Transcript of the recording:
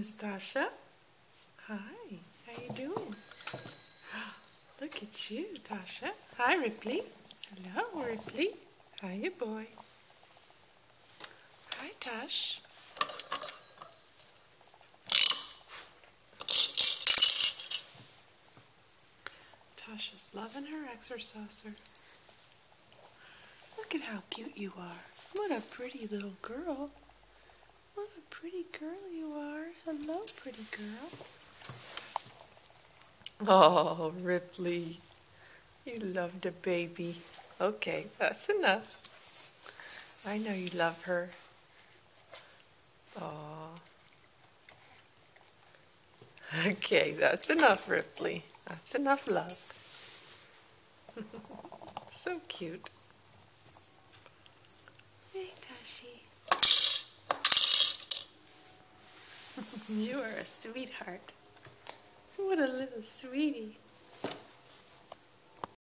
Miss Tasha. Hi, how you doing? Look at you, Tasha. Hi, Ripley. Hello, Ripley. Hiya, boy. Hi, Tash. Tasha's loving her exerciser. Look at how cute you are. What a pretty little girl. What a pretty girl you are. Hello, pretty girl. Oh, Ripley. You love the baby. Okay, that's enough. I know you love her. Aw. Okay, that's enough, Ripley. That's enough love. So cute. Hey, Tashi. You are a sweetheart. What a little sweetie.